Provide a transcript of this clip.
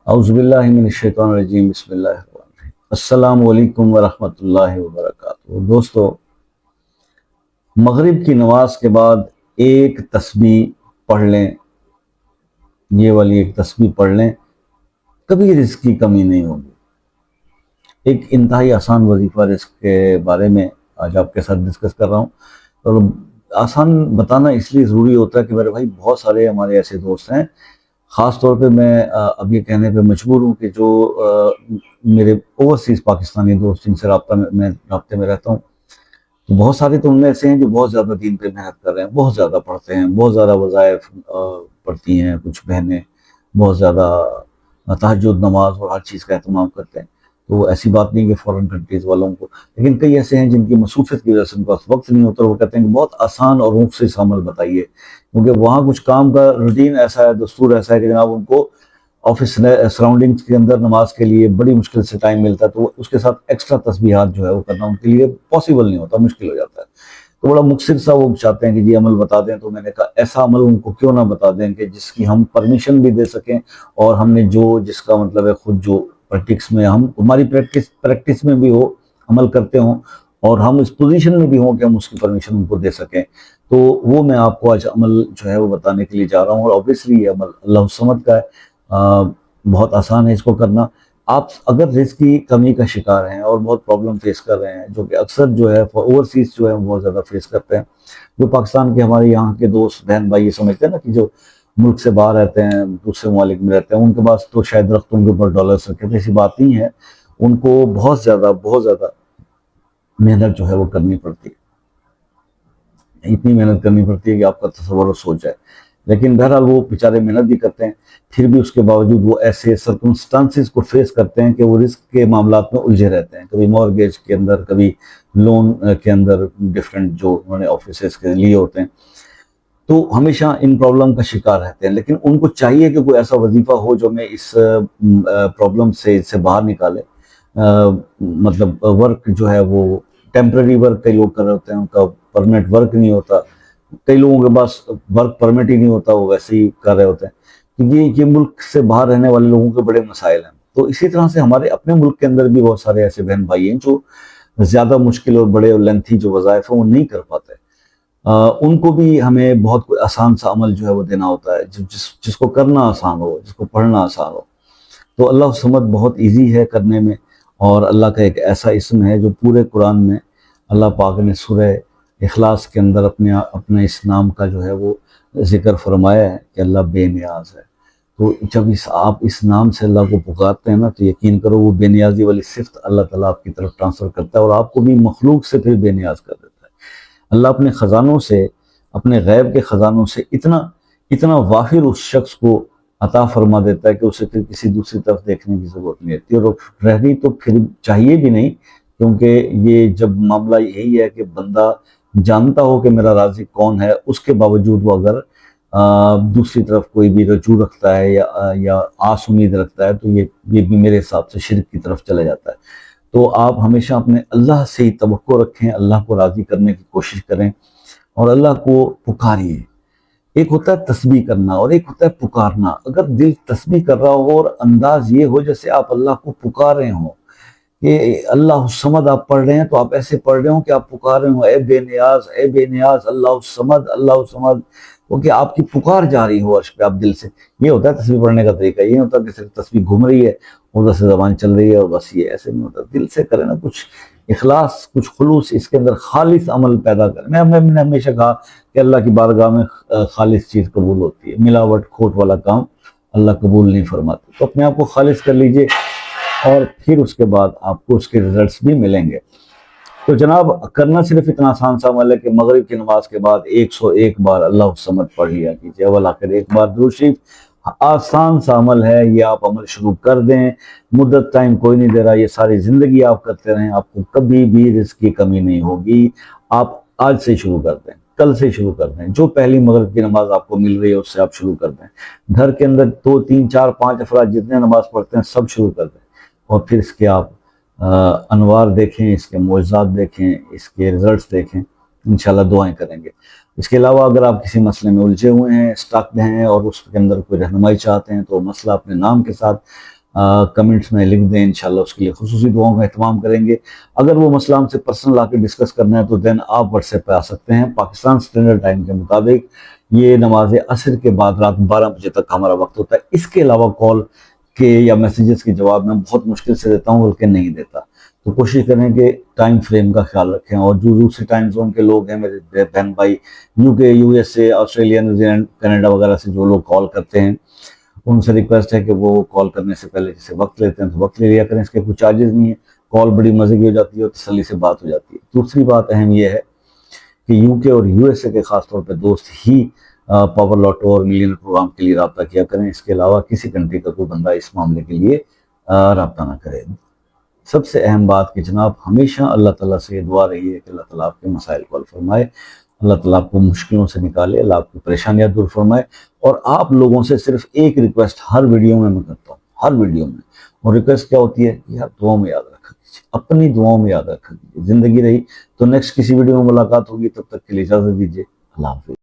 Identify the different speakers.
Speaker 1: اعوذ باللہ من الشیطان الرجیم، بسم اللہ الرحمن الرحیم۔ السلام علیکم ورحمۃ اللہ وبرکاتہ۔ دوستو، مغرب کی نماز کے بعد ایک تسبیح پڑھ لیں، یہ والی ایک تسبیح پڑھ لیں، کبھی رزق کی کمی نہیں ہوگی۔ ایک انتہائی آسان وظیفہ رزق کے بارے میں آج آپ کے ساتھ ڈسکس کر رہا ہوں، اور آسان بتانا اس لیے ضروری ہوتا ہے کہ میرے بھائی بہت سارے ہمارے ایسے دوست ہیں، خاص طور پہ میں اب یہ کہنے پہ مجبور ہوں کہ جو میرے اوورسیز پاکستانی دوست جن سے رابطے میں رہتا ہوں، تو بہت سارے تو ان میں ایسے ہیں جو بہت زیادہ دین پہ محنت کر رہے ہیں، بہت زیادہ پڑھتے ہیں، بہت زیادہ وظائف پڑھتی ہیں، کچھ بہنیں بہت زیادہ تہجد نماز اور ہر چیز کا اہتمام کرتے ہیں۔ تو ایسی بات نہیں کہ فورن کنٹریز والوں کو، لیکن کئی ایسے ہیں جن کی مصروفیت کی وجہ سے ان کا وقت نہیں ہوتا، اور وہ کہتے ہیں کہ بہت آسان اور مختصر عمل بتائیے، کیونکہ وہاں کچھ کام کا روٹین ایسا ہے، دستور ایسا ہے کہ جناب ان کو آفس سراؤنڈنگز کے اندر نماز کے لیے بڑی مشکل سے ٹائم ملتا ہے، تو اس کے ساتھ ایکسٹرا تسبیحات جو ہے وہ کرنا ان کے لیے پاسبل نہیں ہوتا، مشکل ہو جاتا ہے۔ تو بڑا مختصر سا وہ چاہتے ہیں کہ جی عمل بتا دیں، تو میں نے کہا ایسا عمل ان کو کیوں نہ بتا دیں کہ جس کی ہم پرمیشن بھی دے سکیں، اور ہم نے جس کا مطلب ہے خود جو پریکٹس میں ہماری پریکٹس میں بھی ہو، عمل کرتے ہوں، اور ہم اس پوزیشن میں بھی ہوں کہ ہم اس کی پرمیشن ان کو دے سکیں۔ تو وہ میں آپ کو آج عمل جو ہے وہ بتانے کے لیے جا رہا ہوں، اور اوبیسلی یہ عمل اللہ الصمد کا ہے، بہت آسان ہے اس کو کرنا۔ آپ اگر رزق کی کمی کا شکار ہیں اور بہت پرابلم فیس کر رہے ہیں، جو کہ اکثر جو ہے اوورسیز جو ہے بہت زیادہ فیس کرتے ہیں، جو پاکستان کے ہمارے یہاں کے دوست بہن بھائی یہ سمجھتے ہیں نا کہ جو ملک سے باہر رہتے ہیں، دوسرے ممالک میں رہتے ہیں، ان کے پاس تو شاید درختوں کے اوپر ڈالرز رکھے تھے، ایسی بات نہیں ہے۔ ان کو بہت زیادہ محنت جو ہے وہ کرنی پڑتی ہے، اتنی محنت کرنی پڑتی ہے کہ آپ کا تصور و سوچ ہے۔ لیکن بہرحال وہ بیچارے محنت بھی کرتے ہیں، پھر بھی اس کے باوجود وہ ایسے سرکمسٹانسز کو فیس کرتے ہیں کہ وہ رزق کے معاملات میں الجھے رہتے ہیں، کبھی مورگیج کے اندر، کبھی لون کے اندر، ڈفرینٹ جو انہوں نے آفیسز کے لیے ہوتے ہیں، تو ہمیشہ ان پرابلم کا شکار رہتے ہیں۔ لیکن ان کو چاہیے کہ کوئی ایسا وظیفہ ہو جو میں اس پرابلم سے باہر نکالے۔ مطلب ورک جو ہے وہ ٹیمپرری ورک کئی لوگ کر رہے ہوتے ہیں، ان کا پرمنٹ ورک نہیں ہوتا، کئی لوگوں کے پاس ورک پرمٹ ہی نہیں ہوتا، وہ ویسے ہی کر رہے ہوتے ہیں، کیونکہ یہ ملک سے باہر رہنے والے لوگوں کے بڑے مسائل ہیں۔ تو اسی طرح سے ہمارے اپنے ملک کے اندر بھی بہت سارے ایسے بہن بھائی ہیں جو زیادہ مشکل اور بڑے اور لینتھی جو وظائف ہیں وہ نہیں کر پاتے، ان کو بھی ہمیں بہت کوئی آسان سا عمل جو ہے وہ دینا ہوتا ہے، جس کو کرنا آسان ہو، جس کو پڑھنا آسان ہو۔ تو اللہ الصمد بہت ایزی ہے کرنے میں، اور اللہ کا ایک ایسا اسم ہے جو پورے قرآن میں اللہ پاک نے سورہ اخلاص کے اندر اپنے اس نام کا جو ہے وہ ذکر فرمایا ہے کہ اللہ بے نیاز ہے۔ تو جب آپ اس نام سے اللہ کو پکارتے ہیں نا، تو یقین کرو وہ بے نیازی والی صفت اللہ تعالیٰ آپ کی طرف ٹرانسفر کرتا ہے، اور آپ کو بھی مخلوق سے پھر بے نیاز کر دیتا ہے۔ اللہ اپنے خزانوں سے، اپنے غیب کے خزانوں سے اتنا وافر اس شخص کو عطا فرما دیتا ہے کہ اسے پھر کسی دوسری طرف دیکھنے کی ضرورت نہیں ہوتی، اور رہنی تو پھر چاہیے بھی نہیں، کیونکہ یہ جب معاملہ یہی ہے کہ بندہ جانتا ہو کہ میرا رازق کون ہے، اس کے باوجود وہ اگر دوسری طرف کوئی بھی رجوع رکھتا ہے یا آس امید رکھتا ہے، تو یہ بھی میرے حساب سے شرک کی طرف چلے جاتا ہے۔ تو آپ ہمیشہ اپنے اللہ سے ہی توقع رکھیں، اللہ کو راضی کرنے کی کوشش کریں، اور اللہ کو پکاریے۔ ایک ہوتا ہے تسبیح کرنا اور ایک ہوتا ہے پکارنا۔ اگر دل تسبیح کر رہا ہو اور انداز یہ ہو جیسے آپ اللہ کو پکار رہے ہوں، کہ اللہ الصمد آپ پڑھ رہے ہیں، تو آپ ایسے پڑھ رہے ہوں کہ آپ پکار رہے ہوں، اے بے نیاز، اے بے نیاز، اللہ الصمد، اللہ الصمد، کیونکہ آپ کی پکار جاری ہو عرش پہ، آپ دل سے۔ یہ ہوتا ہے تسبیح پڑھنے کا طریقہ، یہ ہوتا ہے کہ صرف تسبیح گھوم رہی ہے، ادھر سے زبان چل رہی ہے اور بس، یہ ایسے نہیں ہوتا۔ دل سے کریں نا، کچھ اخلاص، کچھ خلوص، اس کے اندر خالص عمل پیدا کریں۔ میں نے ہمیشہ کہا کہ اللہ کی بارگاہ میں خالص چیز قبول ہوتی ہے، ملاوٹ کھوٹ والا کام اللہ قبول نہیں فرماتے۔ تو اپنے آپ کو خالص کر لیجئے، اور پھر اس کے بعد آپ کو اس کے رزلٹس بھی ملیں گے۔ تو جناب، کرنا صرف اتنا آسان سا عمل ہے کہ مغرب کی نماز کے بعد 101 بار اللہ الصمد پڑھ لیا کیجیے، اول آخر ایک بار درود شریف۔ آسان سا عمل ہے یہ، آپ عمل شروع کر دیں، مدت ٹائم کوئی نہیں دے رہا، یہ ساری زندگی آپ کرتے رہیں، آپ کو کبھی بھی رزق کی کمی نہیں ہوگی۔ آپ آج سے شروع کر دیں، کل سے شروع کر دیں، جو پہلی مغرب کی نماز آپ کو مل رہی ہے اس سے آپ شروع کر دیں۔ گھر کے اندر 2 3 4 5 افراد جتنے نماز پڑھتے ہیں سب شروع کر دیں، اور پھر اس کے آپ انوار دیکھیں، اس کے معجزات دیکھیں، اس کے رزلٹس دیکھیں، انشاءاللہ دعائیں کریں گے۔ اس کے علاوہ اگر آپ کسی مسئلے میں الجھے ہوئے ہیں، اسٹک ہیں اور اس کے اندر کوئی رہنمائی چاہتے ہیں تو مسئلہ اپنے نام کے ساتھ کمنٹس میں لکھ دیں، انشاءاللہ اس کے لیے خصوصی دعاؤں کا اہتمام کریں گے۔ اگر وہ مسئلہ ہم سے پرسنل آ کے ڈسکس کرنا ہے تو دین آپ واٹس ایپ پہ آ سکتے ہیں۔ پاکستان سٹینڈرڈ ٹائم کے مطابق یہ نماز عصر کے بعد رات 12 بجے تک ہمارا وقت ہوتا ہے۔ اس کے علاوہ کال کے یا میسیجز کے جواب میں بہت مشکل سے دیتا ہوں، بلکہ نہیں دیتا۔ تو کوشش کریں کہ ٹائم فریم کا خیال رکھیں، اور جو دوسرے ٹائم زون کے لوگ ہیں، میرے بہن بھائی یو کے، U S A, Australia, New Zealand, Canada وغیرہ سے جو لوگ کال کرتے ہیں، ان سے ریکویسٹ ہے کہ وہ کال کرنے سے پہلے جسے وقت لیتے ہیں تو وقت لے لیا کریں۔ اس کے کوئی چارجز نہیں ہے، کال بڑی مزے کی ہو جاتی ہے اور تسلی سے بات ہو جاتی ہے۔ دوسری بات اہم یہ ہے کہ یو کے اور یو ایس اے کے خاص طور پہ دوست ہی پاور لوٹو اور ملین پروگرام کے لیے رابطہ کیا کریں۔ اس کے علاوہ کسی کنٹری کا کوئی بندہ اس معاملے کے لیے رابطہ نہ کرے۔ سب سے اہم بات کہ جناب ہمیشہ اللہ تعالیٰ سے یہ دعا رہی ہے کہ اللہ تعالیٰ آپ کے مسائل کو حل فرمائے، اللہ تعالیٰ آپ کو مشکلوں سے نکالے، اللہ آپ کی پریشانیاں دور فرمائے۔ اور آپ لوگوں سے صرف ایک ریکویسٹ ہر ویڈیو میں کرتا ہوں، ہر ویڈیو میں، اور ریکویسٹ کیا ہوتی ہے کہ آپ دعاؤں میں یاد رکھا کیجیے، اپنی دعاؤں میں یاد رکھا کیجیے۔ زندگی رہی تو نیکسٹ کسی ویڈیو میں ملاقات ہوگی، تب تک کے لیے اجازت دیجیے، اللہ حافظ۔